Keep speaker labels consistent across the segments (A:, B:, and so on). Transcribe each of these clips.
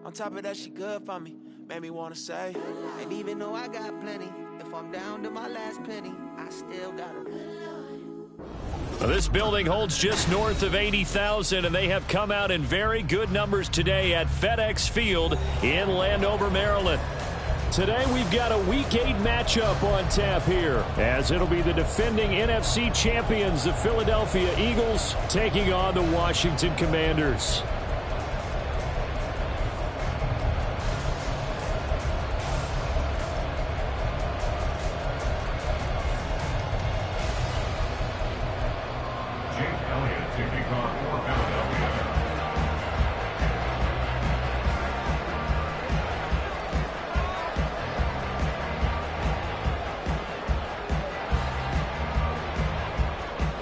A: On top of that, she good for me. Made me wanna say, and even though I got plenty, if I'm down to my last penny, I still got her.
B: This building holds just north of 80,000, and they have come out in very good numbers today at FedEx Field in Landover, Maryland. Today we've got a Week 8 matchup on tap here, as it'll be the defending NFC champions, the Philadelphia Eagles, taking on the Washington Commanders.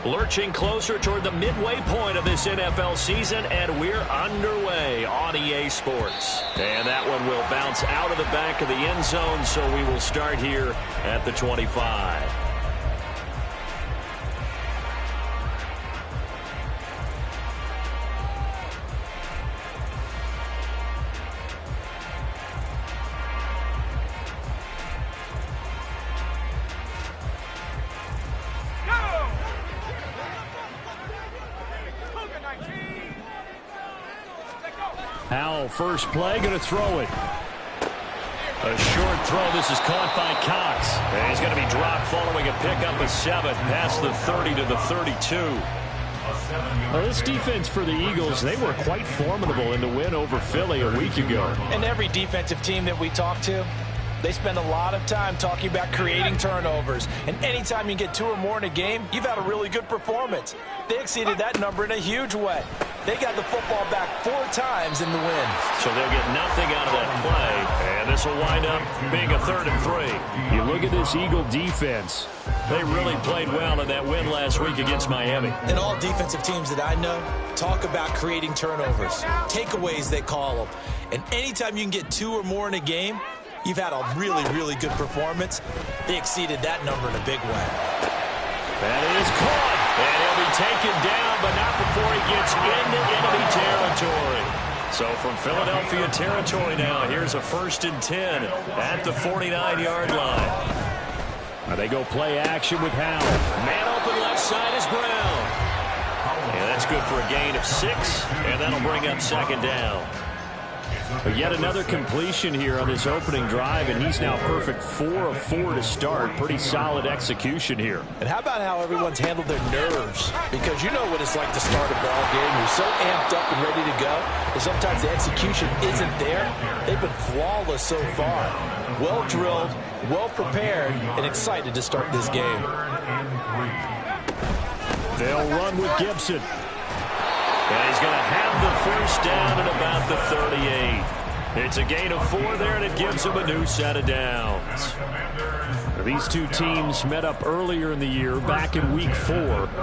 B: Lurching closer toward the midway point of this NFL season, and we're underway on EA Sports. And that one will bounce out of the back of the end zone, so we will start here at the 25. Howell, first play, going to throw it. A short throw. This is caught by Cox. And he's going to be dropped following a pickup of 7 past the 30 to the 32. Well, this defense for the Eagles, they were quite formidable in the win over Philly a week ago.
C: And every defensive team that we talk to, they spend a lot of time talking about creating turnovers. And anytime you get 2 or more in a game, you've had a really good performance. They exceeded that number in a huge way. They got the football back 4 times in the win.
B: So they'll get nothing out of that play. And this will wind up being a 3rd and 3. You look at this Eagle defense. They really played well in that win last week against Miami.
C: And all defensive teams that I know talk about creating turnovers. Takeaways, they call them. And anytime you can get 2 or more in a game, you've had a really, really good performance. They exceeded that number in a big way.
B: That is caught. And he'll be taken down, but not before he gets into enemy territory. So from Philadelphia territory now, here's a 1st and 10 at the 49-yard line. Now they go play action with Howell. Man open left side is Brown. And that's good for a gain of 6, and that'll bring up 2nd down. But yet another completion here on this opening drive, and he's now perfect 4 of 4 to start. Pretty solid execution here.
C: And how about how everyone's handled their nerves? Because you know what it's like to start a ball game. You're so amped up and ready to go, and sometimes the execution isn't there. They've been flawless so far. Well drilled, well prepared, and excited to start this game.
B: They'll run with Gibson. And he's going to have the 1st down at about the 38. It's a gain of 4 there, and it gives him a new set of downs. These two teams met up earlier in the year, back in Week 4,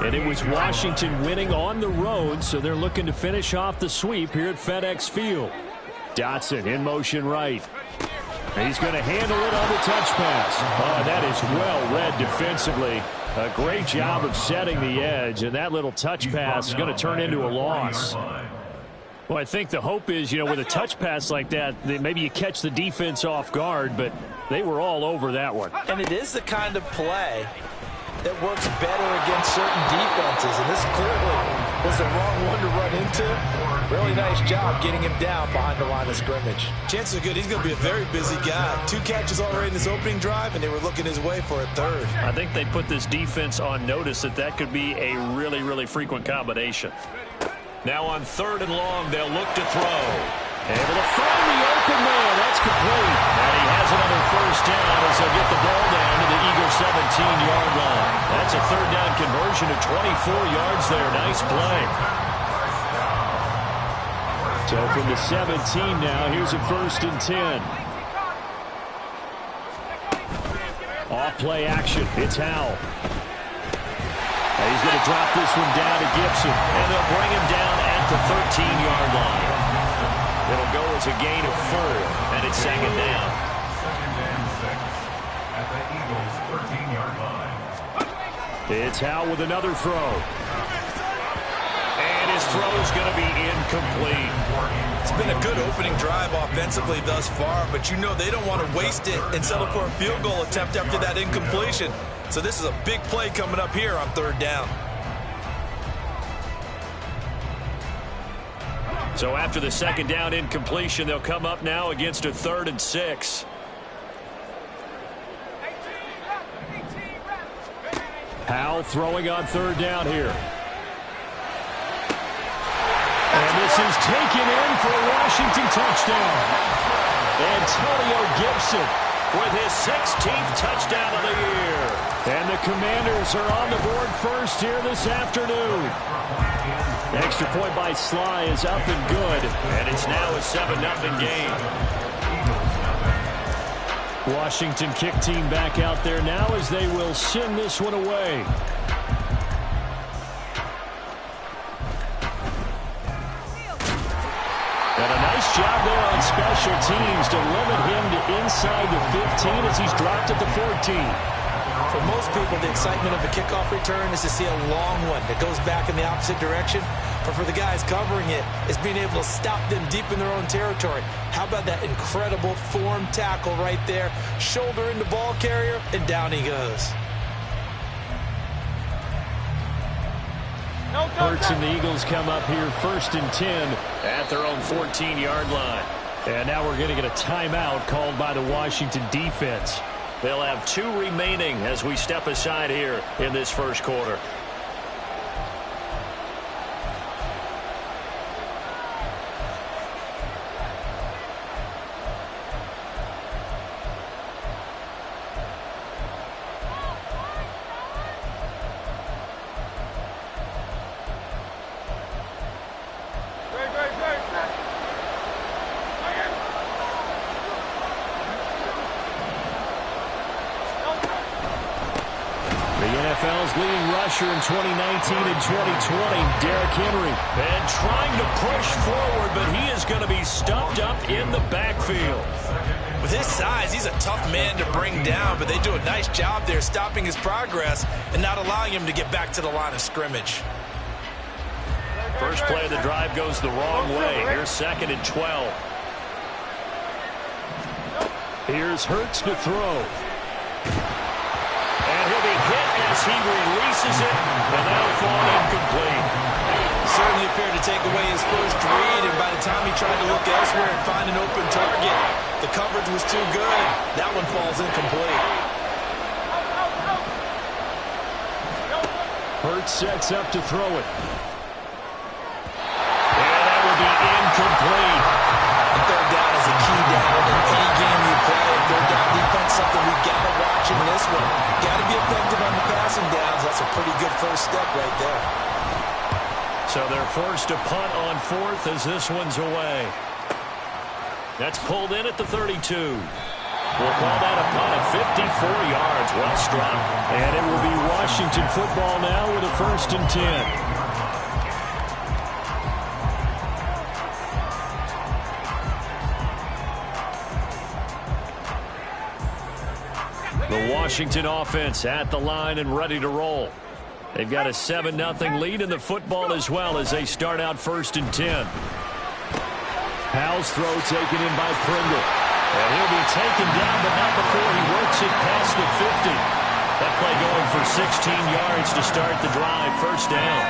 B: and it was Washington winning on the road, so they're looking to finish off the sweep here at FedEx Field. Dotson in motion right. And he's going to handle it on the touch pass. Oh, that is well read defensively. A great job of setting the edge, and that little touch pass is going to turn into a loss. Well, I think the hope is, with a touch pass like that, maybe you catch the defense off guard, but they were all over that one.
C: And it is the kind of play that works better against certain defenses, and this clearly was the wrong one to run into. Really nice job getting him down behind the line of scrimmage. Chances are good he's going to be a very busy guy. 2 catches already in this opening drive, and they were looking his way for a 3rd.
B: I think they put this defense on notice that could be a really, really frequent combination. Now on 3rd and long, they'll look to throw. Able to find the open man. That's complete. And he has another 1st down as they'll get the ball down to the Eagles' 17-yard line. That's a 3rd down conversion of 24 yards there. Nice play. So from the 17 now, here's a 1st and 10. Off play action. It's Howell. And he's going to drop this one down to Gibson. And they'll bring him down at the 13-yard line. It'll go as a gain of 4, and it's 2nd down.
D: At the Eagles' 13-yard line.
B: It's Howell with another throw. And his His throw is going to be incomplete.
C: It's been a good opening drive offensively thus far, but you know they don't want to waste it and settle for a field goal attempt after that incompletion. So this is a big play coming up here on 3rd down.
B: So after the 2nd down incompletion, they'll come up now against a 3rd and 6. Howell throwing on 3rd down here. And this is taken in for a Washington touchdown. Antonio Gibson with his 16th touchdown of the year. And the Commanders are on the board first here this afternoon. Extra point by Sly is up and good. And it's now a 7-0 game. Washington kick team back out there now as they will send this one away. And a nice job there on special teams to limit him to inside the 15 as he's dropped at the 14.
C: For most people, the excitement of a kickoff return is to see a long one that goes back in the opposite direction. But for the guys covering it, it's being able to stop them deep in their own territory. How about that incredible form tackle right there? Shoulder into ball carrier, and down he goes.
B: Hurts and the Eagles come up here 1st and 10 at their own 14-yard line. And now we're going to get a timeout called by the Washington defense. They'll have 2 remaining as we step aside here in this 1st quarter. NFL's leading rusher in 2019 and 2020, Derrick Henry. And trying to push forward, but he is going to be stuffed up in the backfield.
C: With his size, he's a tough man to bring down, but they do a nice job there stopping his progress and not allowing him to get back to the line of scrimmage.
B: First play of the drive goes the wrong way. Here's 2nd and 12. Here's Hurts to throw. And he'll be hit as he releases it, and that'll fall incomplete.
C: Certainly appeared to take away his first read, and by the time he tried to look elsewhere and find an open target, the coverage was too good. That one falls incomplete.
B: Hurts sets up to throw it. And that will be incomplete.
C: And 3rd down is a key down in any game you play. 3rd down defense, something we got to watch in this one. Got to be effective on the passing downs. That's a pretty good first step right there.
B: So they're forced to punt on 4th as this one's away. That's pulled in at the 32. We'll call that a punt of 54 yards. Well struck. And it will be Washington football now with a 1st and 10. The Washington offense at the line and ready to roll. They've got a 7-0 lead in the football as well as they start out 1st and 10. Howell's throw taken in by Pringle. And he'll be taken down, but not before he works it past the 50. That play going for 16 yards to start the drive. 1st down.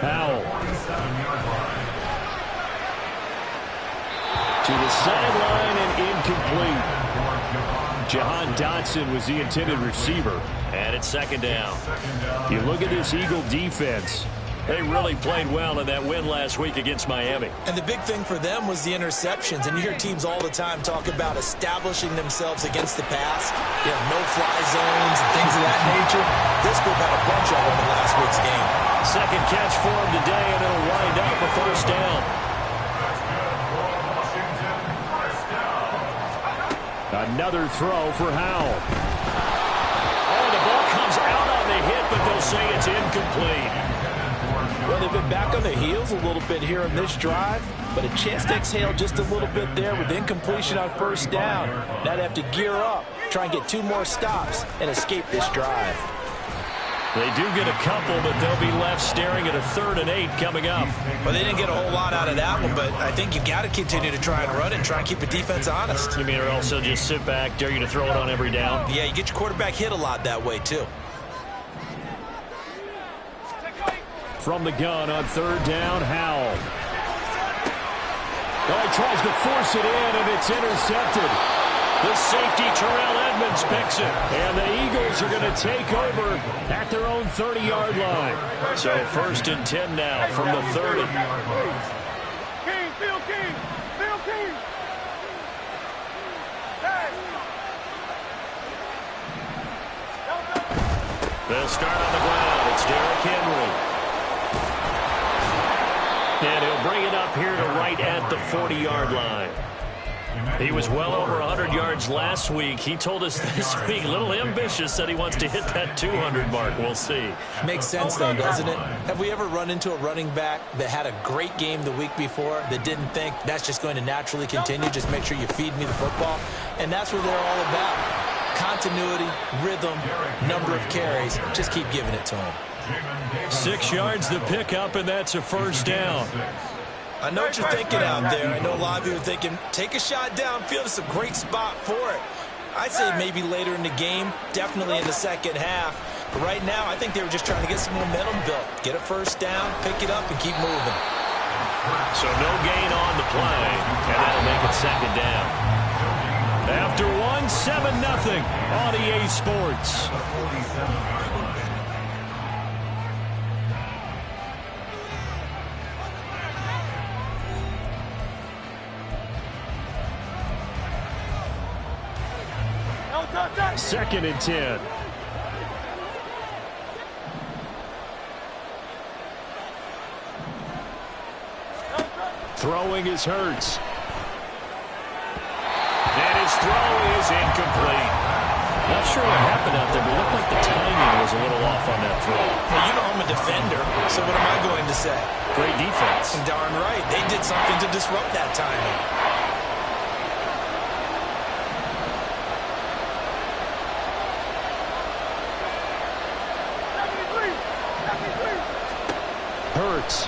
B: Howell. To the sideline and incomplete. Jahan Dotson was the intended receiver. And it's 2nd down. You look at this Eagle defense. They really played well in that win last week against Miami.
C: And the big thing for them was the interceptions. And you hear teams all the time talk about establishing themselves against the pass. You have no-fly zones and things of that nature. This group had a bunch of them in last week's game.
B: 2nd catch for him today, and it'll wind up a 1st down. Another throw for Howell. Oh, the ball comes out on the hit, but they'll say it's incomplete.
C: Well, they've been back on their heels a little bit here in this drive, but a chance to exhale just a little bit there with incompletion on 1st down. Now they have to gear up, try and get 2 more stops, and escape this drive.
B: They do get a couple, but they'll be left staring at a 3rd and 8 coming up.
C: Well, they didn't get a whole lot out of that one, but I think you've got to continue to try and run and try and keep the defense honest.
B: You mean, or also just sit back, dare you to throw it on every down?
C: Yeah, you get your quarterback hit a lot that way, too.
B: From the gun on 3rd down, Howell. Oh, he tries to force it in, and it's intercepted. The safety, Terrell Edmonds, picks it. And the Eagles are going to take over at their own 30-yard line. So 1st and 10 now from the 30.
E: King, Phil King, Phil King.
B: They'll start on the ground. It's Derrick Henry. And he'll bring it up here to right at the 40-yard line. He was well over 100 yards last week. He told us this week, a little ambitious, said he wants to hit that 200 mark. We'll see.
C: Makes sense, though, doesn't it? Have we ever run into a running back that had a great game the week before that didn't think that's just going to naturally continue? Just make sure you feed me the football. And that's what they're all about. Continuity, rhythm, number of carries. Just keep giving it to him.
B: 6 yards the pickup, and that's a 1st down.
C: I know what you're thinking out there. I know a lot of you are thinking, take a shot downfield. It's a great spot for it. I'd say maybe later in the game, definitely in the second half. But right now, I think they were just trying to get some momentum built. Get a 1st down, pick it up, and keep moving.
B: So no gain on the play, and that'll make it 2nd down. After 7-0 on EA Sports. Second and 10. Throwing is Hurts. And his throw is incomplete. Not sure what happened out there, but it looked like the timing was a little off on that throw.
C: Hey, you know I'm a defender, so what am I going to say?
B: Great defense.
C: Darn right. They did something to disrupt that timing.
B: Hurts.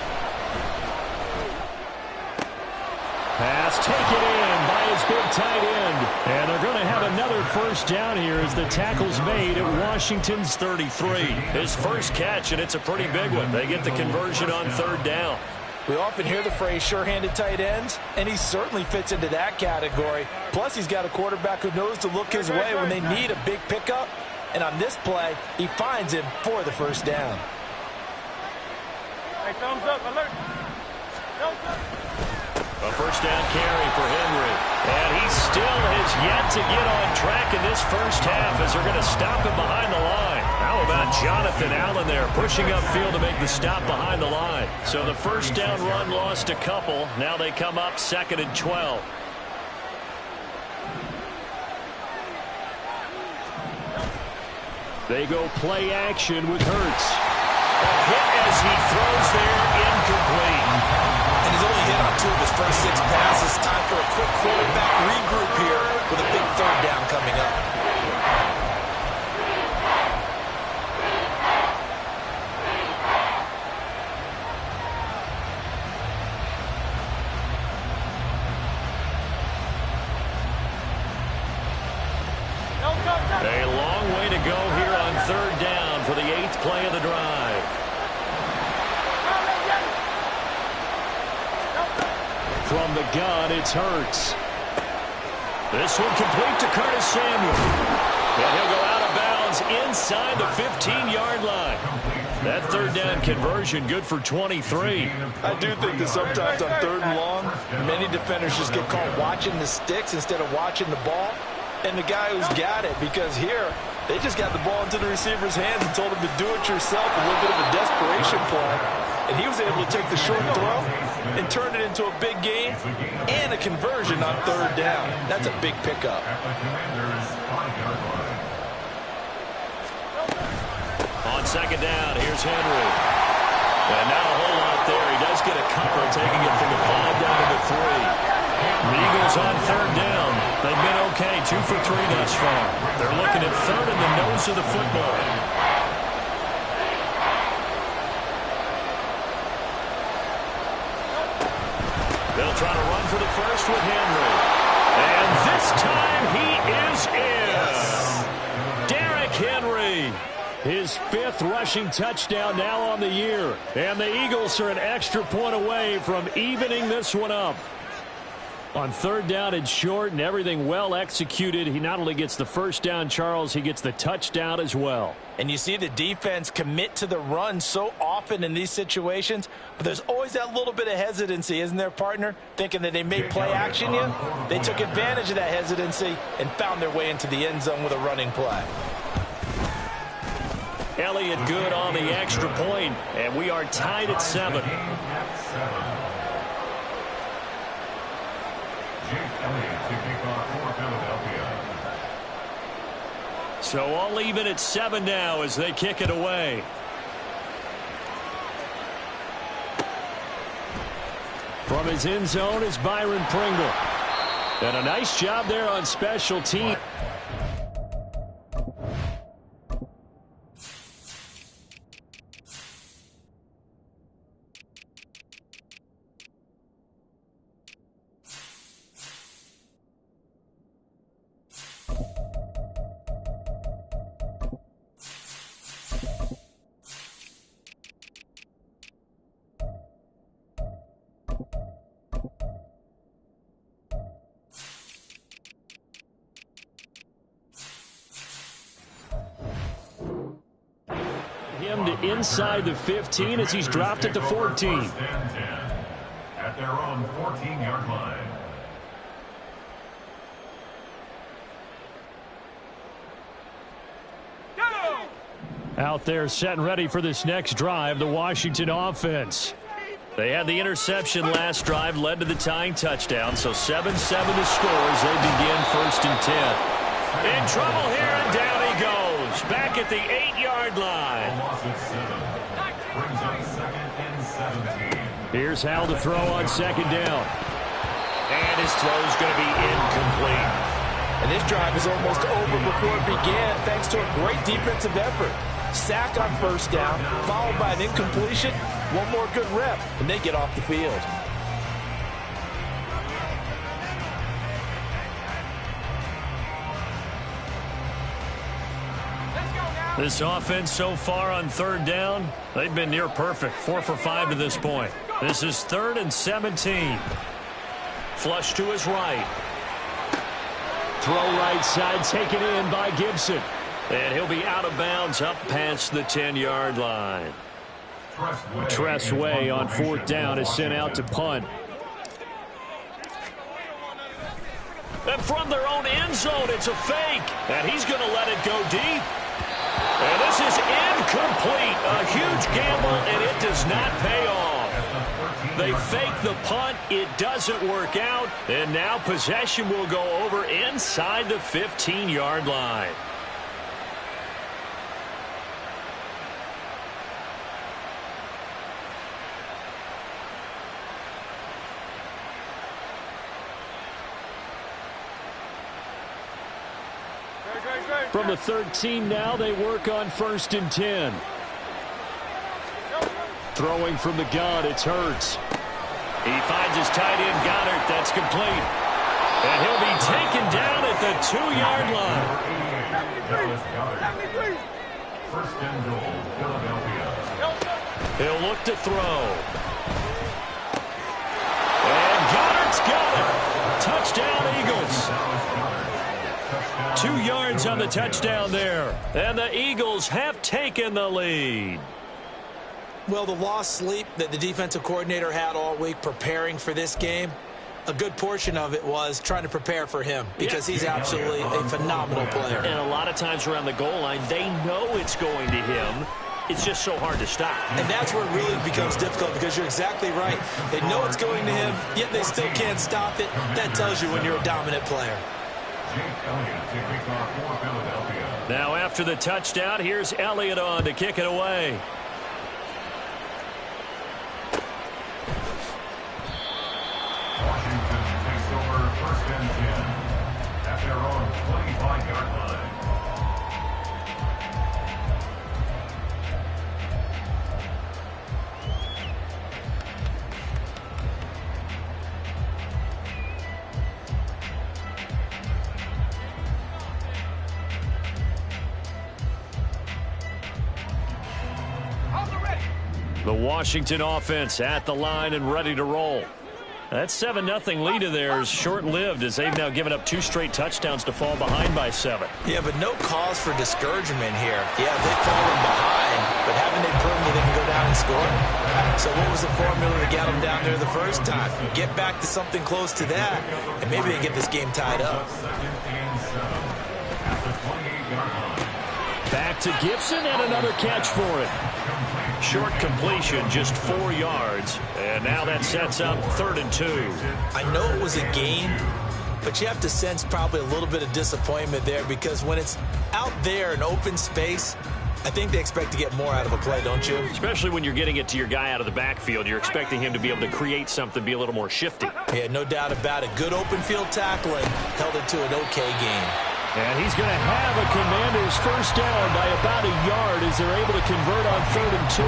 B: Pass taken in by his big tight end. And they're going to have another 1st down here as the tackle's made at Washington's 33. His first catch, and it's a pretty big one. They get the conversion on 3rd down.
C: We often hear the phrase sure-handed tight ends, and he certainly fits into that category. Plus, he's got a quarterback who knows to look his way when they need a big pickup. And on this play, he finds him for the 1st down.
E: Hey, thumbs up, alert. Thumbs up.
B: A 1st down carry for Henry. And he still has yet to get on track in this 1st half as they're going to stop him behind the line. How about Jonathan Allen there pushing upfield to make the stop behind the line? So the 1st down run lost a couple. Now they come up 2nd and 12. They go play action with Hurts. A hit as he throws there, incomplete.
C: And he's only hit on 2 of his first 6 passes. Time for a quick quarterback regroup here with a big 3rd down coming up.
B: A long way to go here on 3rd down for the 8th play of the drive. From the gun, it's Hurts. This one complete to Curtis Samuel. And he'll go out of bounds inside the 15-yard line. That 3rd down conversion good for 23.
C: I do think that sometimes on 3rd and long, many defenders just get caught watching the sticks instead of watching the ball. And the guy who's got it, because here, they just got the ball into the receiver's hands and told him to do it yourself, a little bit of a desperation play. And he was able to take the short throw and turn it into a big gain and a conversion on 3rd down. That's a big pickup.
B: On 2nd down, here's Henry. And now a whole lot there. He does get a couple, taking it from the 5 down to the 3. The Eagles on 3rd down. They've been okay, 2 for 3 thus far. They're looking at 3rd in the nose of the football. They'll try to run for the first with Henry. And this time he is in. Yes. Derrick Henry. His 5th rushing touchdown now on the year. And the Eagles are an extra point away from evening this one up. On 3rd down and short and everything well executed, he not only gets the first down, Charles, he gets the touchdown as well.
C: And you see the defense commit to the run so often in these situations, but there's always that little bit of hesitancy, isn't there, partner? Thinking that they may play action you. They took advantage of that hesitancy and found their way into the end zone with a running play.
B: Elliott good on the extra point, and we are tied at 7. So all even at 7 now as they kick it away. From his end zone is Byron Pringle. And a nice job there on special teams. Him to inside the 15 as he's dropped at the 14.
D: At their own 14-yard line.
B: Out there set and ready for this next drive, the Washington offense. They had the interception last drive, led to the tying touchdown, so 7-7 to score as they begin 1st and 10. In trouble here, and down he goes. Back at the 8-yard line. Here's Hal to throw on 2nd down. And his throw's going to be incomplete.
C: And this drive is almost over before it began thanks to a great defensive effort. Sack on 1st down, followed by an incompletion. One more good rep, and they get off the field.
B: This offense so far on 3rd down, they've been near perfect. 4 for 5 to this point. This is 3rd and 17. Flush to his right. Throw right side, taken in by Gibson. And he'll be out of bounds up past the 10-yard line. Tressway on 4th down is sent out to punt. And from their own end zone, it's a fake. And he's going to let it go deep. And this is incomplete. A huge gamble, and it does not pay off. They fake the punt. It doesn't work out. And now possession will go over inside the 15-yard line. From the 13 now, they work on 1st and 10. Throwing from the gun, it's Hurts. He finds his tight end, Goddard. That's complete. And he'll be taken down at the 2-yard line.
D: 1st and goal, Philadelphia.
B: He'll look to throw. And Goddard's got it. Touchdown, Eagles. 2 yards on the touchdown there. And the Eagles have taken the lead.
C: Well, the lost sleep that the defensive coordinator had all week preparing for this game, a good portion of it was trying to prepare for him because he's absolutely a phenomenal player.
B: And a lot of times around the goal line, they know it's going to him. It's just so hard to stop.
C: And that's where it really becomes difficult because you're exactly right. They know it's going to him, yet they still can't stop it. That tells you when you're a dominant player.
B: Now after the touchdown, here's Elliott on to kick it away.
D: Washington takes over 1st and 10 at their own 25-yard line.
B: The Washington offense at the line and ready to roll. That 7-0 lead of theirs short-lived as they've now given up 2 straight touchdowns to fall behind by 7.
C: Yeah, but no cause for discouragement here. Yeah, they've fallen behind, but haven't they proven that they can go down and score? So what was the formula to get them down there the first time? Get back to something close to that, and maybe they get this game tied up.
B: Back to Gibson and another catch for it. Short completion, just 4 yards. And now that sets up 3rd and 2.
C: I know it was a gain, but you have to sense probably a little bit of disappointment there because when it's out there in open space, I think they expect to get more out of a play, don't you?
B: Especially when you're getting it to your guy out of the backfield. You're expecting him to be able to create something, be a little more shifty.
C: Yeah, no doubt about it. Good open field tackling held it to an okay game.
B: And he's going to have a Commanders first down by about a yard as they're able to convert on 3rd and 2.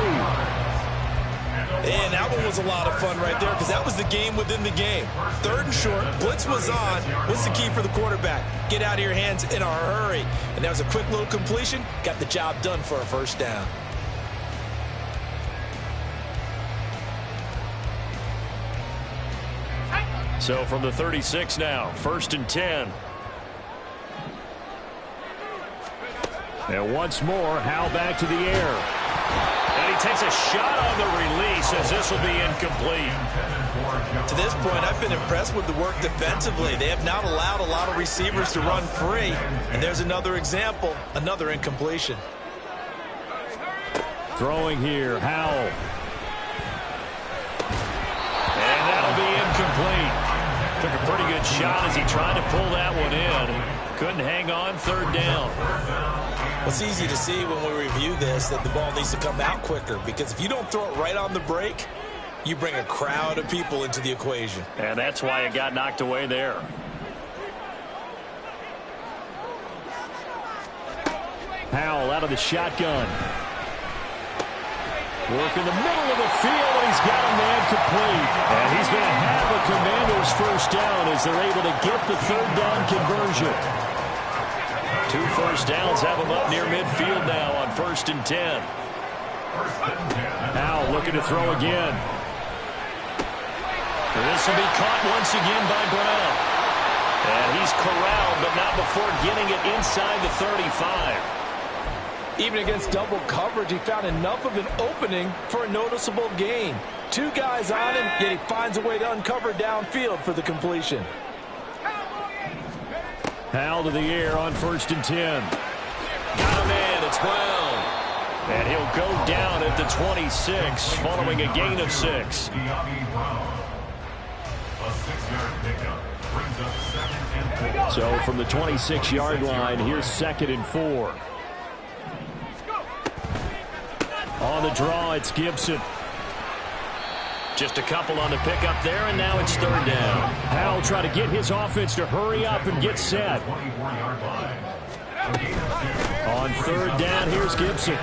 C: And that one was a lot of fun right there because that was the game within the game. 3rd and short, blitz was on. What's the key for the quarterback? Get out of your hands in a hurry. And that was a quick little completion. Got the job done for a first down.
B: So from the 36 now, 1st and 10. And once more, Howell back to the air. And he takes a shot on the release as this will be incomplete.
C: To this point, I've been impressed with the work defensively. They have not allowed a lot of receivers to run free. And there's another example, another incompletion.
B: Throwing here, Howell. And that'll be incomplete. Took a pretty good shot as he tried to pull that one in. Couldn't hang on, 3rd down.
C: Well, it's easy to see when we review this that the ball needs to come out quicker because if you don't throw it right on the break, you bring a crowd of people into the equation.
B: And that's why it got knocked away there. Howell out of the shotgun. Work in the middle of the field, and he's got a man complete. And he's going to have a Commanders first down as they're able to get the 3rd down conversion. 2 first downs have them up near midfield now on 1st and 10. Howell looking to throw again. This will be caught once again by Brown. And he's corralled, but not before getting it inside the 35.
C: Even against double coverage, he found enough of an opening for a noticeable gain. 2 guys on him, yet he finds a way to uncover downfield for the completion.
B: Howell to the air on 1st and 10. Got a man, it's Brown. And he'll go down at the 26 following a gain of 6. So from the 26-yard line, here's 2nd and 4. On the draw, it's Gibson. Just a couple on the pickup there, and now it's 3rd down. Howell trying to get his offense to hurry up and get set. On 3rd down, here's Gibson.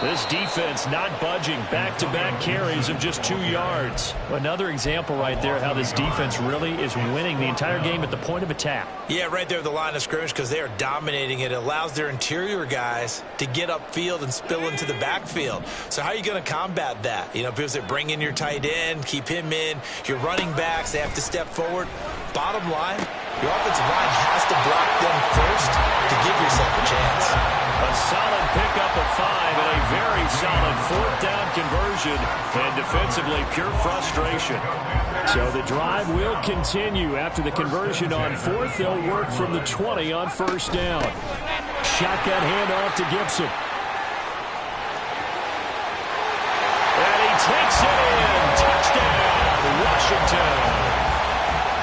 B: This defense not budging. Back-to-back carries of just 2 yards. Another example right there how this defense really is winning the entire game at the point of attack.
C: Yeah, right there at the line of scrimmage because they are dominating it. It allows their interior guys to get upfield and spill into the backfield. So how are you going to combat that? You know, because they bring in your tight end, keep him in. Your running backs, they have to step forward. Bottom line, your offensive line has to block them first to give yourself a chance.
B: A solid pickup of 5 and a very solid 4th down conversion. And defensively, pure frustration. So the drive will continue. After the conversion on 4th, they'll work from the 20 on 1st down. Shotgun handoff to Gibson. And he takes it in. Touchdown, Washington.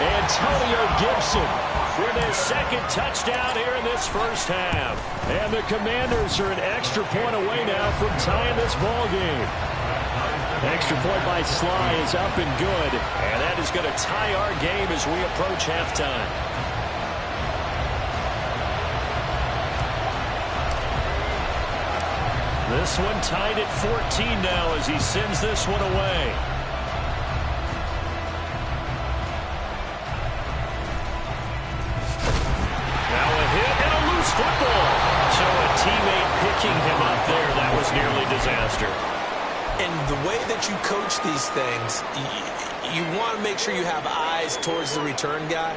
B: Antonio Gibson with his 2nd touchdown here in this first half. And the Commanders are an extra point away now from tying this ball game. Extra point by Sly is up and good. And that is going to tie our game as we approach halftime. This one tied at 14 now as he sends this one away. Football. So a teammate picking him up there, that was nearly disaster.
C: And the way that you coach these things, you want to make sure you have eyes towards the return guy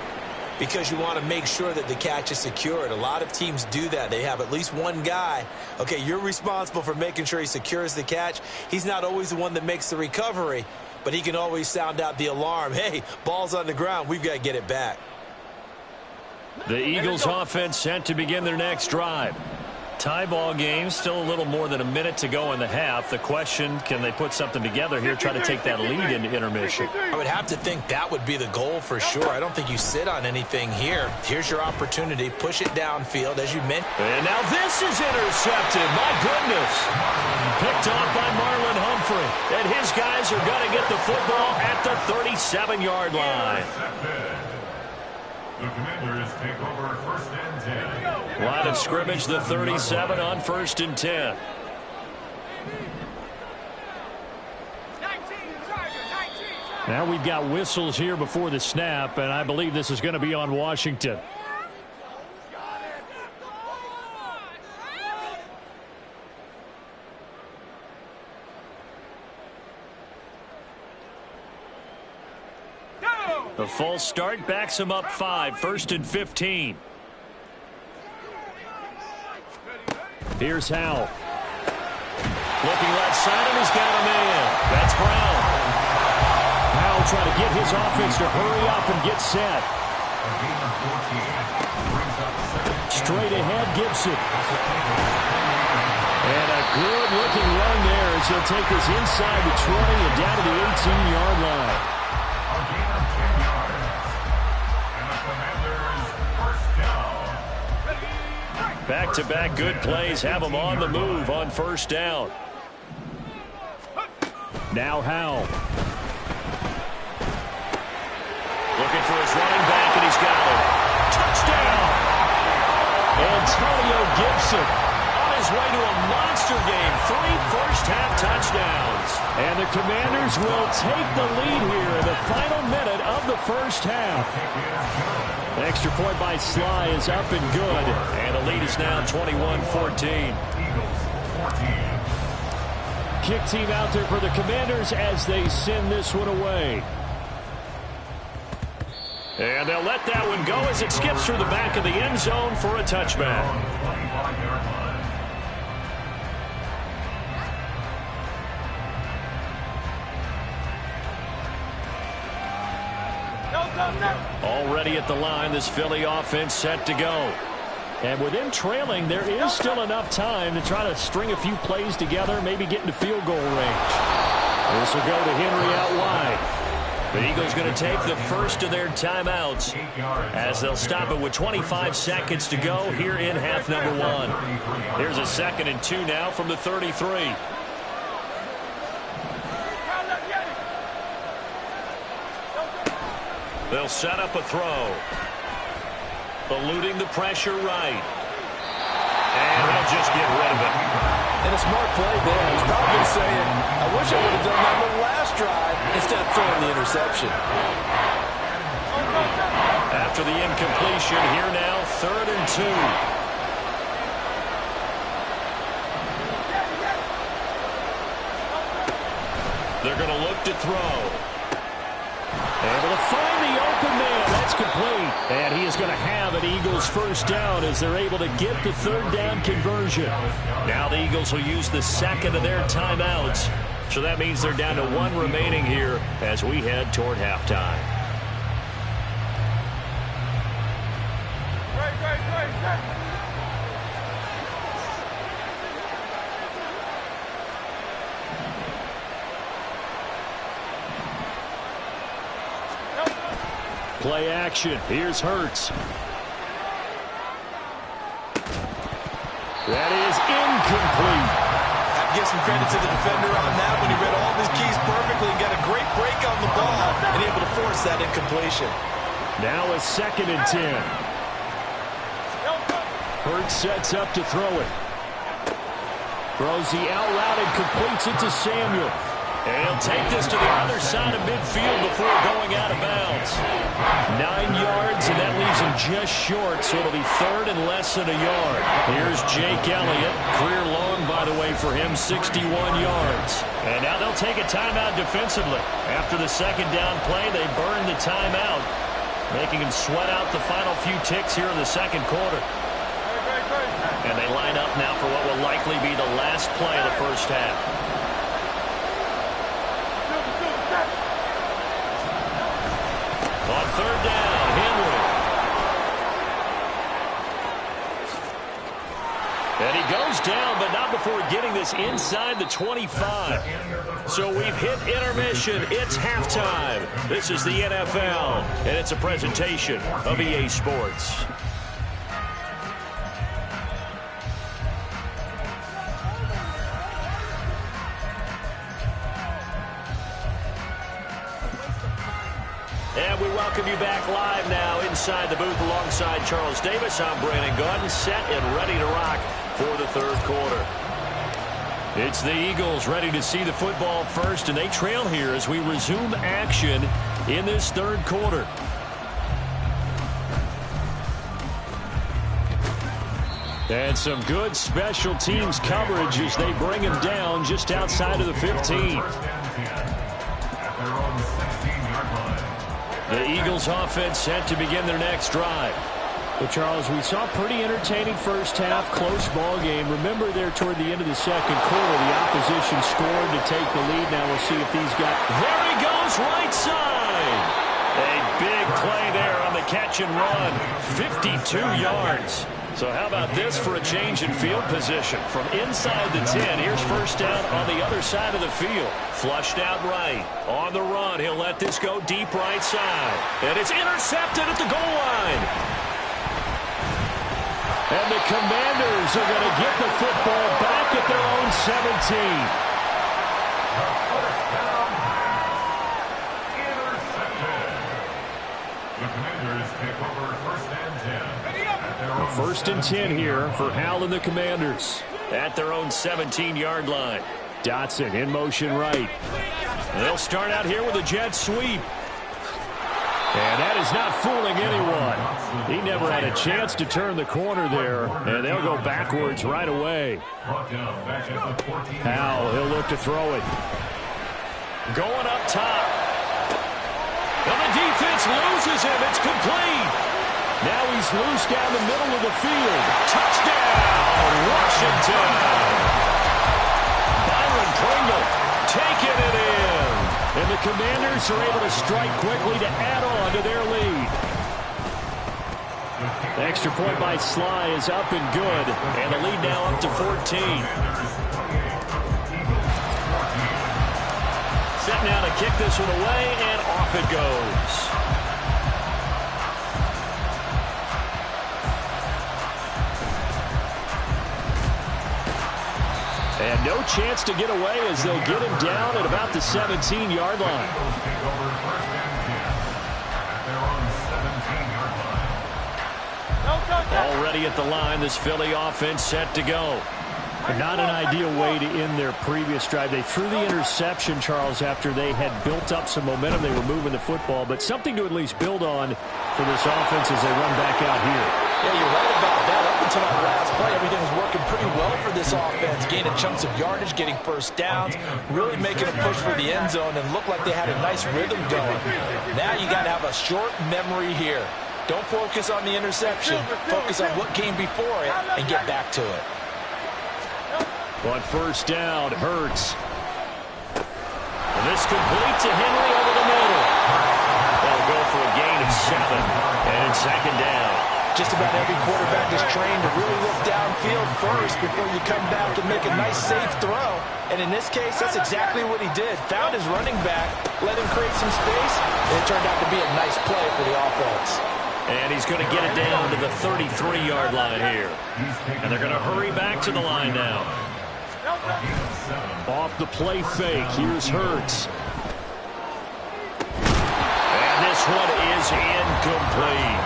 C: because you want to make sure that the catch is secured. A lot of teams do that. They have at least one guy. Okay, you're responsible for making sure he secures the catch. He's not always the one that makes the recovery, but he can always sound out the alarm. Hey, ball's on the ground. We've got to get it back.
B: The Eagles offense set to begin their next drive. Tie ball game, still a little more than a minute to go in the half. The question, can they put something together here, try to take that lead into intermission?
C: I would have to think that would be the goal for sure. I don't think you sit on anything here. Here's your opportunity. Push it downfield, as you mentioned.
B: And now this is intercepted. My goodness. Picked off by Marlon Humphrey. And his guys are going to get the football at the 37-yard line.
D: The Commanders take over 1st and 10.
B: Line of scrimmage, the 37 on 1st and 10. Now we've got whistles here before the snap, and I believe this is going to be on Washington. The false start backs him up 5, 1st and 15. Here's Howell. Looking left side, and he's got a man. That's Brown. Howell trying to get his offense to hurry up and get set. Straight ahead, Gibson. And a good-looking run there as he'll take this inside the 20 and down to the 18-yard line. Back-to-back good plays have him on the move on 1st down. Now Howell. Looking for his running back, and he's got it. Touchdown! Antonio Gibson on his way to a monster game. 3 first-half touchdowns. And the Commanders will take the lead here in the final minute of the 1st half. Extra point by Sly is up and good. And the lead is now 21-14. Kick team out there for the Commanders as they send this one away. And they'll let that one go as it skips through the back of the end zone for a touchback. Already at the line, this Philly offense set to go. And with them trailing, there is still enough time to try to string a few plays together, maybe get into field goal range. This will go to Henry out wide. The Eagles going to take the first of their timeouts as they'll stop it with 25 seconds to go here in half number 1. Here's a 2nd and 2 now from the 33. They'll set up a throw. Eluding the pressure right. And they'll just get rid of it.
C: And a smart play there. He's probably saying, I wish I would have done that on the last drive instead of throwing the interception.
B: After the incompletion, here now, 3rd and 2. They're going to look to throw. Able to find the open man. That's complete. And he is going to have an Eagles 1st down as they're able to get the 3rd down conversion. Now the Eagles will use the 2nd of their timeouts. So that means they're down to 1 remaining here as we head toward halftime.
E: Great.
B: Play action. Here's Hurts. That is incomplete.
C: Have to give some credit to the defender on that when he read all of his keys perfectly and got a great break on the ball and able to force that incompletion.
B: Now a 2nd and 10. Hurts sets up to throw it. Throws the out route and completes it to Samuel. And he'll take this to the other side of midfield before going out of bounds. 9 yards, and that leaves him just short, so it'll be third and less than a yard. Here's Jake Elliott. Career long, by the way, for him, 61 yards. And now they'll take a timeout defensively. After the second down play, they burn the timeout, making him sweat out the final few ticks here in the second quarter. And they line up now for what will likely be the last play of the first half. On third down, Henry. And he goes down, but not before getting this inside the 25. So we've hit intermission. It's halftime. This is the NFL, and it's a presentation of EA Sports. And we welcome you back live now inside the booth alongside Charles Davis. I'm Brandon Gaudin, set and ready to rock for the third quarter. It's the Eagles ready to see the football first, and they trail here as we resume action in this third quarter. And some good special teams coverage as they bring him down just outside of the 15. The Eagles offense set to begin their next drive.
F: Well, Charles, we saw a pretty entertaining first half, close ball game. Remember there toward the end of the second quarter, the opposition scored to take the lead. Now we'll see if these guys...
B: There he goes, right side. A big play there on the catch and run. 52 yards. So how about this for a change in field position? From inside the 10, here's first down on the other side of the field. Flushed out right. On the run, he'll let this go deep right side. And it's intercepted at the goal line.
F: And the Commanders are going to get the football back at their own 17.
B: First and 10 here for Hal and the Commanders at their own 17-yard line.
F: Dotson in motion right.
B: They'll start out here with a jet sweep.
F: And that is not fooling anyone. He never had a chance to turn the corner there, and they'll go backwards right away. Hal, he'll look to throw it.
B: Going up top. And the defense loses him. It's complete.
F: Now he's loose down the middle of the field.
B: Touchdown, Washington. Byron Pringle taking it in.
F: And the Commanders are able to strike quickly to add on to their lead. The extra point by Sly is up and good.
B: And the lead now up to 14. Set now to kick this one away, and off it goes.
F: And no chance to get away as they'll get him down at about the 17-yard line.
B: Already at the line, this Philly offense set to go.
F: Not an ideal way to end their previous drive. They threw the interception, Charles, after they had built up some momentum. They were moving the football, but something to at least build on for this offense as they run back out here.
C: Yeah, you're right about that. Up until that last play, everything was working pretty well for this offense. Gaining chunks of yardage, getting first downs, really making a push for the end zone, and looked like they had a nice rhythm going. Now you got to have a short memory here. Don't focus on the interception. Focus on what came before it and get back to it.
F: On first down, Hurts.
B: And this complete to Henry over the middle. They'll go for a gain of 7. And it's second down.
C: Just about every quarterback is trained to really look downfield first before you come back and make a nice, safe throw. And in this case, that's exactly what he did. Found his running back, let him create some space, and it turned out to be a nice play for the offense.
B: And he's going to get it down to the 33-yard line here. And they're going to hurry back to the line now.
F: Off the play fake, here's Hurts.
B: And this one is incomplete.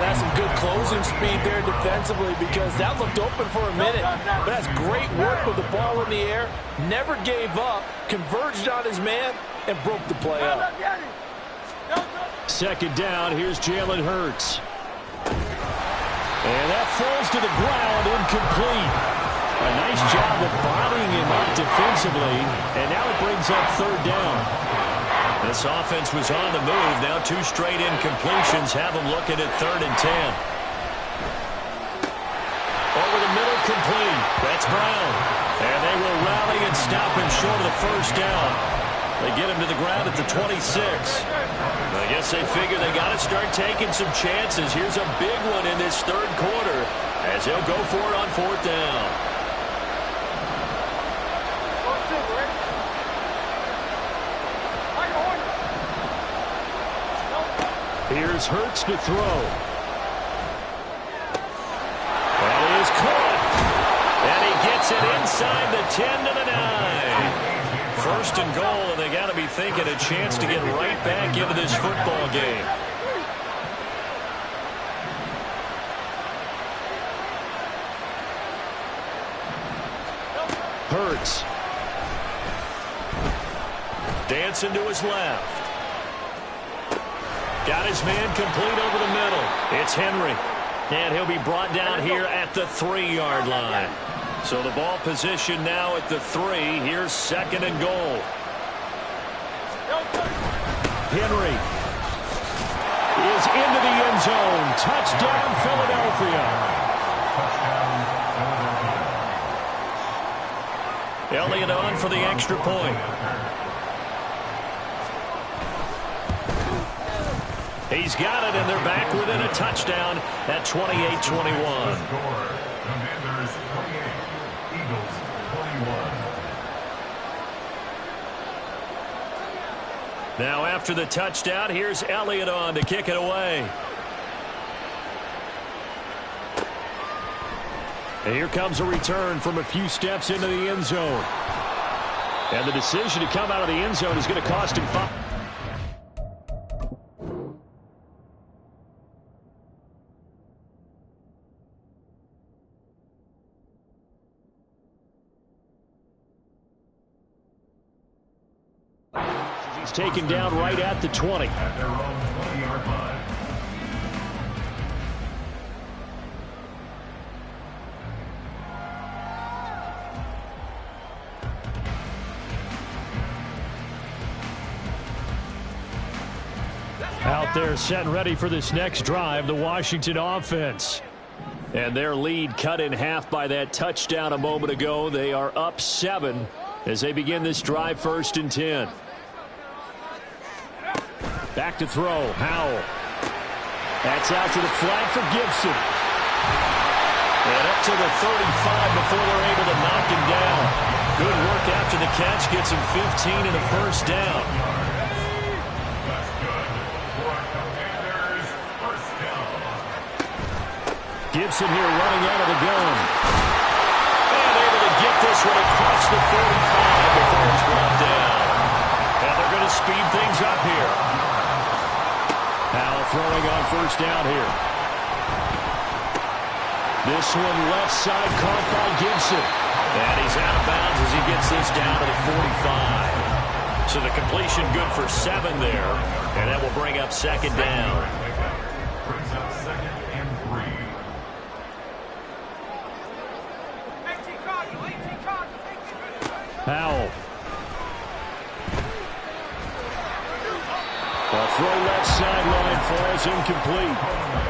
C: That's some good closing speed there defensively because that looked open for a minute. But that's great work with the ball in the air. Never gave up, converged on his man, and broke the play up.
F: Second down, here's Jalen Hurts. And that falls to the ground, incomplete. A nice job of bodying him up defensively, and now it brings up third down.
B: This offense was on the move. Now 2 straight incompletions have them looking at 3rd and 10. Over the middle, complete. That's Brown. And they will rally and stop him short of the first down. They get him to the ground at the 26. I guess they figure they got to start taking some chances. Here's a big one in this 3rd quarter as they'll go for it on 4th down.
F: Here's Hurts to throw. That is caught. And he gets it inside the 10 to the 9. 1st and goal, and they got to be thinking a chance to get right back into this football game. Hurts. Dancing to his left. Got his man complete over the middle. It's Henry. And he'll be brought down here at the 3-yard line. So the ball position now at the 3. Here's 2nd and goal. Henry is into the end zone. Touchdown, Philadelphia. Elliott on for the extra point. He's got it, and they're back within a touchdown at 28-21.
D: Commanders 28, Eagles 21.
F: Now after the touchdown, here's Elliott on to kick it away. And here comes a return from a few steps into the end zone. And the decision to come out of the end zone is going to cost him 5. He's taken down right at the 20.
D: At their own 20-yard line.
F: Out there set and ready for this next drive, the Washington offense. And their lead cut in half by that touchdown a moment ago. They are up 7 as they begin this drive, 1st and 10. Back to throw, Howell. That's out to the flat for Gibson. And up to the 35 before they're able to knock him down. Good work after the catch, gets him 15 and a first down.
D: That's good. For our Commanders, first down.
F: Gibson here running out of the gun. And able to get this one across the 35 before it's brought down. And they're going to speed things up here. Now throwing on first down here. This one left side caught by Gibson. And he's out of bounds as he gets this down to the 45. So the completion good for 7 there. And that will bring up 2nd down.
D: Brings up 2nd and 3.
F: Howell. A throw left sideline falls incomplete.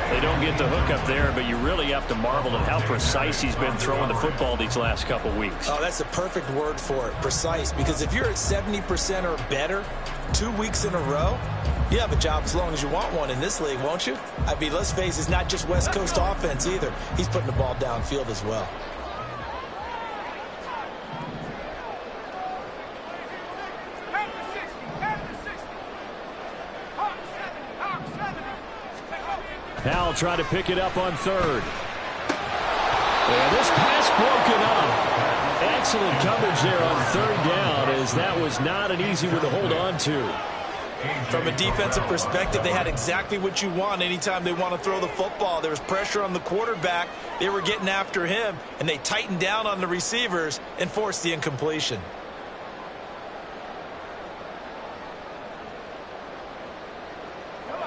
F: They don't get the hook up there, but you really have to marvel at how precise he's been throwing the football these last couple weeks.
C: Oh, that's a perfect word for it, precise, because if you're at 70% or better 2 weeks in a row, you have a job as long as you want one in this league, won't you? I mean, let's face it, it's not just West Coast offense either. He's putting the ball downfield as well.
F: Howell trying to pick it up on 3rd. And this pass broken up. Excellent coverage there on 3rd down, as that was not an easy one to hold on to.
C: From a defensive perspective, they had exactly what you want anytime they want to throw the football. There was pressure on the quarterback. They were getting after him, and they tightened down on the receivers and forced the incompletion.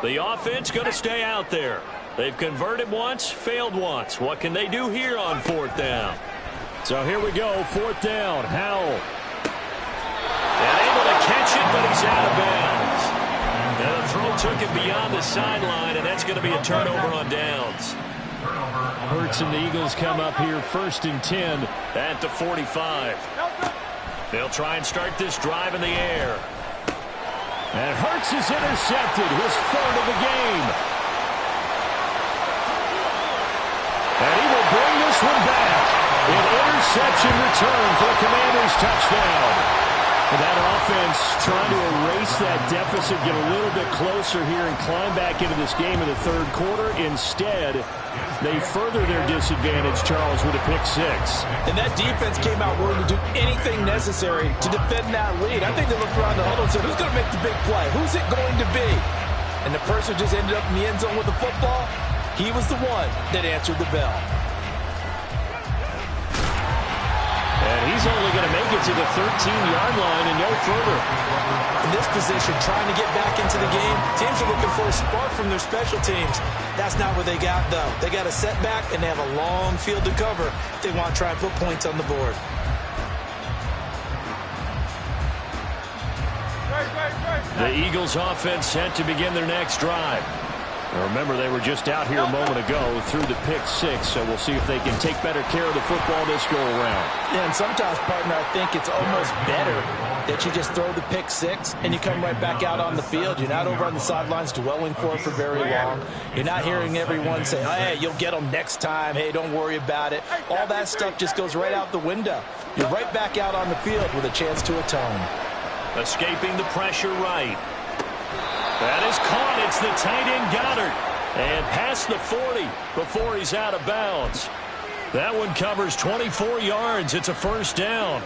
F: The offense going to stay out there.
B: They've converted once, failed once. What can they do here on 4th down?
F: So here we go, 4th down. Howell.
B: And able to catch it, but he's out of bounds. And the throw took him beyond the sideline, and that's going to be a turnover on downs.
F: Hurts and the Eagles come up here 1st and 10
B: at the 45. They'll try and start this drive in the air.
F: And Hurts is intercepted, his 3rd of the game. And he will bring this one back. An interception return for a Commanders touchdown. And that offense trying to erase that deficit, get a little bit closer here and climb back into this game in the 3rd quarter. Instead, they further their disadvantage, Charles, with a pick 6.
C: And that defense came out willing to do anything necessary to defend that lead. I think they looked around the huddle and said, who's going to make the big play? Who's it going to be? And the person just ended up in the end zone with the football. He was the one that answered the bell.
F: And he's only going to make it to the 13-yard line and no further.
C: In this position, trying to get back into the game, teams are looking for a spark from their special teams. That's not what they got, though. They got a setback, and they have a long field to cover if they want to try and put points on the board.
F: The Eagles offense set to begin their next drive. Now remember, they were just out here a moment ago through the pick 6, so we'll see if they can take better care of the football this go around.
C: Yeah, and sometimes, partner, I think it's almost better that you just throw the pick 6 and you come right back out on the field. You're not over on the sidelines dwelling for it for very long. You're not hearing everyone say, hey, you'll get them next time. Hey, don't worry about it. All that stuff just goes right out the window. You're right back out on the field with a chance to atone.
B: Escaping the pressure right. That is caught. It's the tight end Goddard. And past the 40 before he's out of bounds. That one covers 24 yards. It's a 1st down.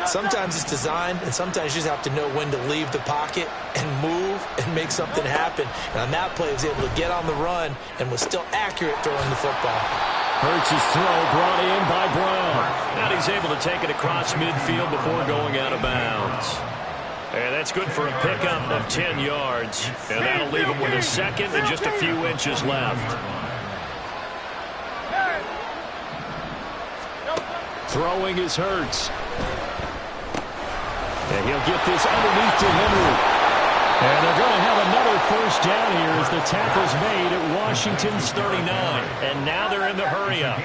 C: Sometimes it's designed, and sometimes you just have to know when to leave the pocket and move and make something happen. And on that play, he was able to get on the run and was still accurate throwing the football.
F: Hurts' throw brought in by Brown.
B: And he's able to take it across midfield before going out of bounds. And that's good for a pickup of 10 yards. And that'll leave him with a 2nd and just a few inches left.
F: Throwing is Hurts. And he'll get this underneath to Henry. And they're going to have another 1st down here as the tackle's made at Washington's 39.
B: And now they're in the hurry-up.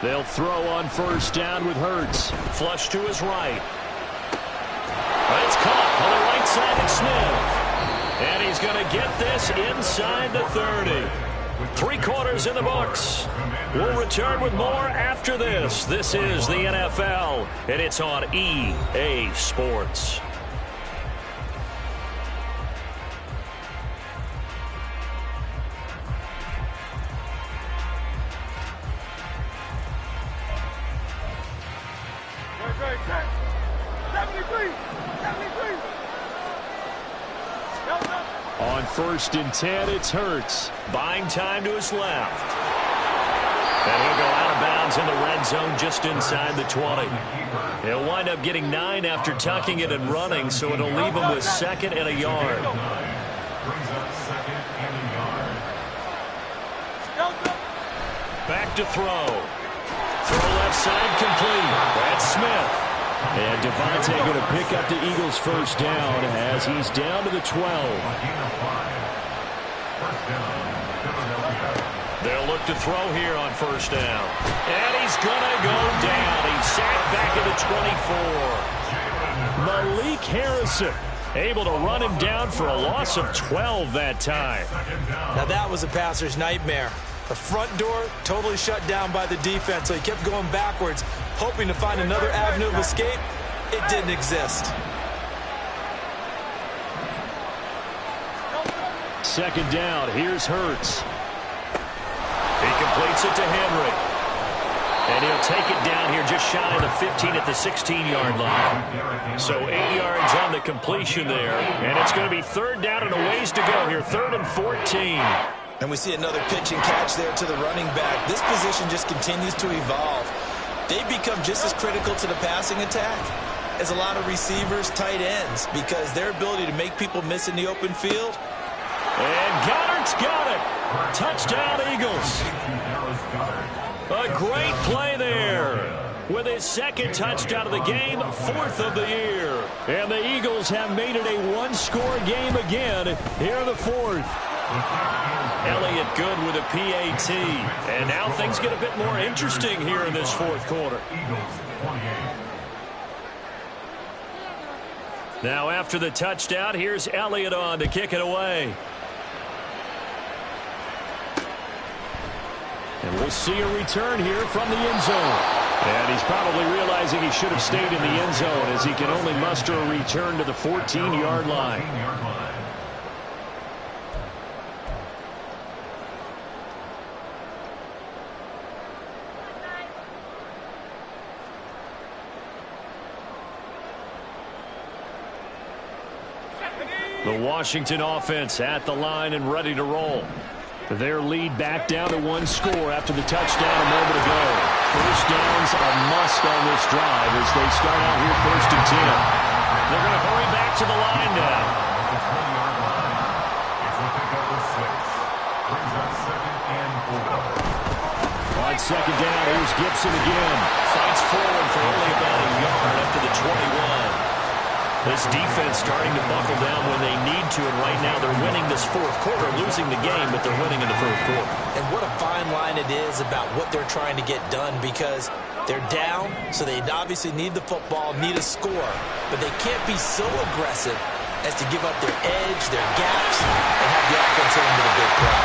F: They'll throw on 1st down with Hurts.
B: Flush to his right. It's caught on the right side of Smith. And he's going to get this inside the 30. 3 quarters in the books. We'll return with more after this. This is the NFL, and it's on EA Sports.
F: On 1st and 10, it's Hurts.
B: Buying time to his left. And he'll go out of bounds in the red zone just inside the 20. He'll wind up getting 9 after tucking it and running, so it'll leave him with 2nd and a yard. Back to throw. Throw left side complete. That's Smith.
F: And Devontae going to pick up the Eagles' 1st down as he's down to the 12.
B: They'll look to throw here on 1st down. And he's going to go down. He's sacked back at the 24.
F: Malik Harrison able to run him down for a loss of 12 that time.
C: Now that was a passer's nightmare. The front door totally shut down by the defense, so he kept going backwards, hoping to find another avenue of escape. It didn't exist.
F: 2nd down. Here's Hurts.
B: He completes it to Henry. And he'll take it down here just shy of the 15 at the 16-yard line. So 8 yards on the completion there. And it's going to be 3rd down and a ways to go here. 3rd and 14.
C: And we see another pitch and catch there to the running back. This position just continues to evolve. They become just as critical to the passing attack is a lot of receivers, tight ends, because their ability to make people miss in the open field.
B: And Goddard's got it. Touchdown, Eagles. A great play there. With his second touchdown of the game, 4th of the year. And the Eagles have made it a one-score game again here in the 4th. Elliott good with a PAT. And now things get a bit more interesting here in this 4th quarter. Now after the touchdown, here's Elliott on to kick it away. And we'll see a return here from the end zone. And he's probably realizing he should have stayed in the end zone as he can only muster a return to the 14-yard line. The Washington offense at the line and ready to roll. Their lead back down to 1 score after the touchdown a moment ago. First downs a must on this drive as they start out here 1st and 10. They're going to hurry back to the line now. On 2nd down, here's Gibson again. Fights forward for only about a yard up to the 21. This defense starting to buckle down when they need to, and right now they're winning this 4th quarter, losing the game, but they're winning in the 4th quarter.
C: And what a fine line it is about what they're trying to get done, because they're down, so they obviously need the football, need a score, but they can't be so aggressive as to give up their edge, their gaps, and have the offense hit into the big play.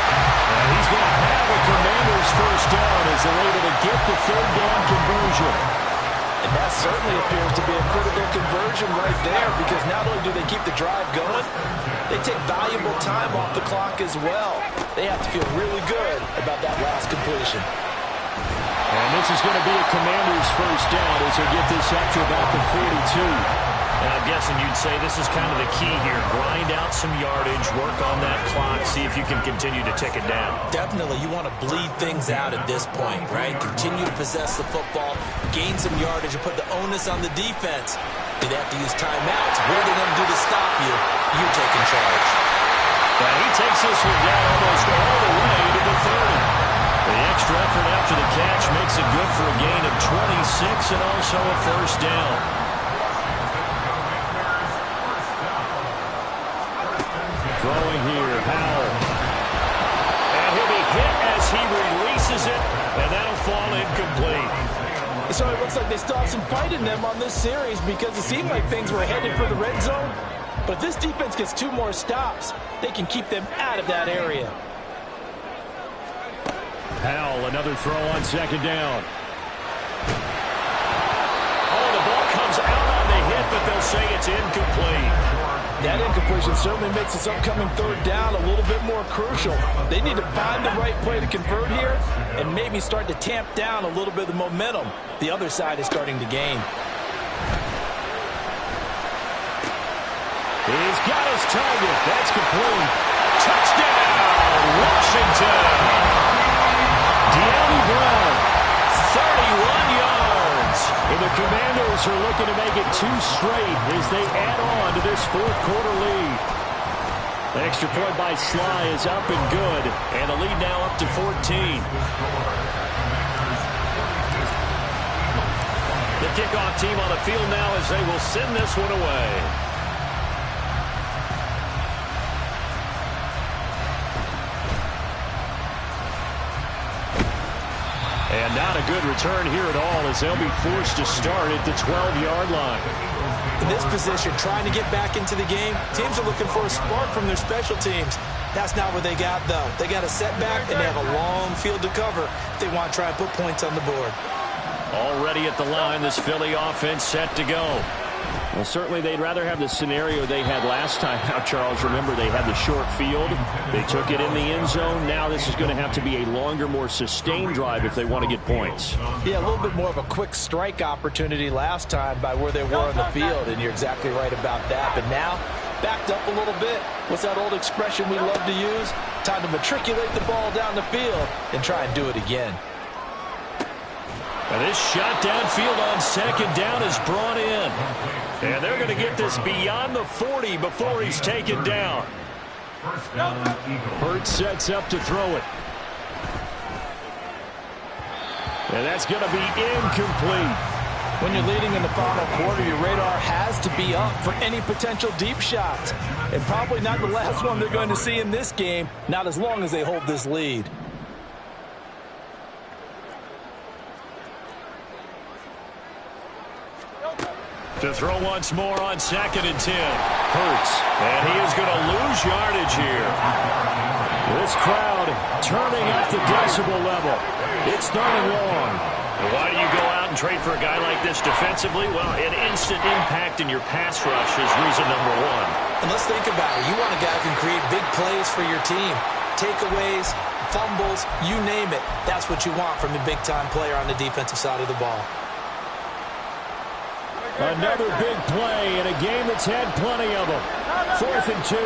B: And he's going to have a Commanders first down as they're able to get the 3rd down conversion.
C: And that certainly appears to be a critical conversion right there, because not only do they keep the drive going, they take valuable time off the clock as well. They have to feel really good about that last completion.
B: And this is going to be a Commanders first down as they get this up to about the 42. Now, I'm guessing you'd say this is kind of the key here. Grind out some yardage, work on that clock, see if you can continue to tick it down.
C: Definitely, you want to bleed things out at this point, right? Continue to possess the football, gain some yardage, and put the onus on the defense. Do they have to use timeouts? What are they going to do to stop you? You're taking charge.
B: And he takes this one down almost all the way to the 30. The extra effort after the catch makes it good for a gain of 26 and also a first down. Throwing here, Howell. And he'll be hit as he releases it, and that'll fall incomplete.
C: So it looks like they still have some fight in them on this series, because it seemed like things were headed for the red zone. But if this defense gets 2 more stops, they can keep them out of that area.
B: Howell, another throw on 2nd down. Oh, the ball comes out on the hit, but they'll say it's incomplete.
C: That incompletion certainly makes this upcoming 3rd down a little bit more crucial. They need to find the right play to convert here and maybe start to tamp down a little bit of the momentum the other side is starting to gain.
B: He's got his target. That's complete. Touchdown, Washington. De'Ami Brown, 31 yards. And the Commanders are looking to make it 2 straight as they add on to this 4th quarter lead. The extra point by Sly is up and good, and the lead now up to 14. The kickoff team on the field now as they will send this one away. And not a good return here at all as they'll be forced to start at the 12-yard line.
C: In this position, trying to get back into the game, teams are looking for a spark from their special teams. That's not what they got, though. They got a setback, and they have a long field to cover if they want to try and put points on the board.
B: Already at the line, this Philly offense set to go.
F: Well, certainly they'd rather have the scenario they had last time out, Charles. Remember, they had the short field. They took it in the end zone. Now this is going to have to be a longer, more sustained drive if they want to get points.
C: Yeah, a little bit more of a quick strike opportunity last time by where they were on the field, and you're exactly right about that. But now, backed up a little bit. What's that old expression we love to use? Time to matriculate the ball down the field and try and do it again.
B: And This shot downfield on second down is brought in. And they're going to get this beyond the 40 before he's taken down.
F: Hurts sets up to throw it. And that's going to be incomplete.
C: When you're leading in the final quarter, your radar has to be up for any potential deep shots. And probably not the last one they're going to see in this game, not as long as they hold this lead.
B: To throw once more on 2nd and 10. Hurts. And he is going to lose yardage here.
F: This crowd turning up the decibel level. It's 3rd and long.
B: Why do you go out and trade for a guy like this defensively? Well, an instant impact in your pass rush is reason number one.
C: And let's think about it. You want a guy who can create big plays for your team. Takeaways, fumbles, you name it. That's what you want from a big-time player on the defensive side of the ball.
F: Another big play in a game that's had plenty of them. 4th and 2.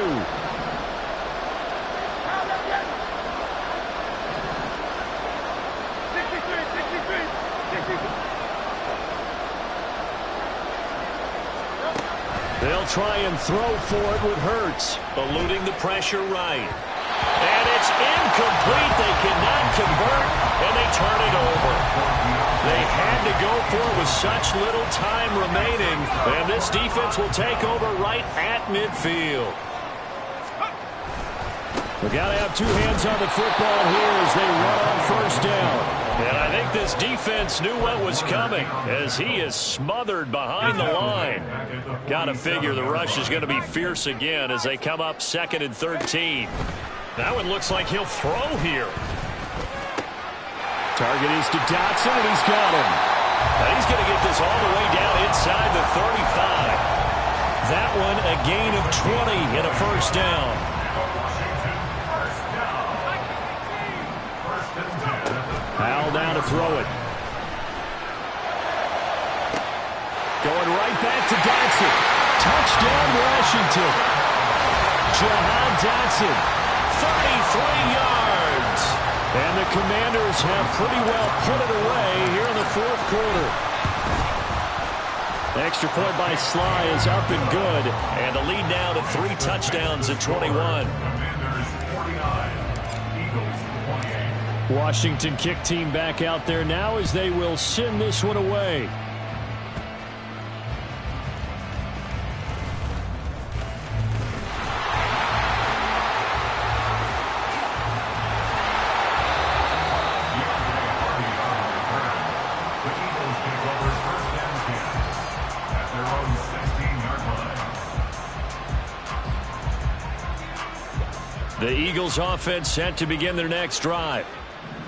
B: They'll try and throw for it with Hurts. Eluding the pressure right. And it's incomplete. They cannot convert, and they turn it over. They had to go for it with such little time remaining, and this defense will take over right at midfield.
F: We've got to have two hands on the football here as they run on 1st down.
B: And I think this defense knew what was coming as he is smothered behind the line. Got to figure the rush is going to be fierce again as they come up 2nd and 13. That one looks like he'll throw here.
F: Target is to Dotson, and he's got him.
B: And he's going to get this all the way down inside the 35. That one a gain of 20 and a 1st down.
F: Howell down to throw it. Going right back to Dotson. Touchdown, Washington. Jahan Dotson, 33 yards. And the Commanders have pretty well put it away here in the 4th quarter. Extra point by Sly is up and good.
B: And the lead now to 3 touchdowns at 21.
F: Washington kick team back out there now as they will send this one away.
B: The Eagles offense set to begin their next drive.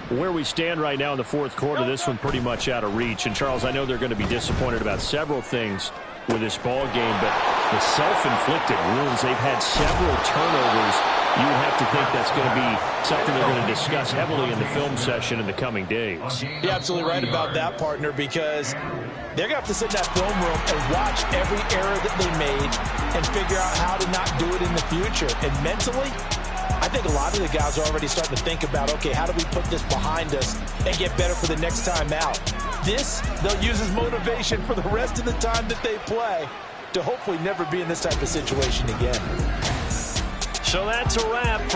F: Where we stand right now in the 4th quarter, this one pretty much out of reach. And, Charles, I know they're going to be disappointed about several things with this ball game, but the self-inflicted wounds, they've had several turnovers. You would have to think that's going to be something they're going to discuss heavily in the film session in the coming days.
C: You're absolutely right about that, partner, because they're going to have to sit in that film room and watch every error that they made and figure out how to not do it in the future. And mentally, I think a lot of the guys are already starting to think about, okay, how do we put this behind us and get better for the next time out? This, they'll use as motivation for the rest of the time that they play to hopefully never be in this type of situation again.
B: So that's a wrap for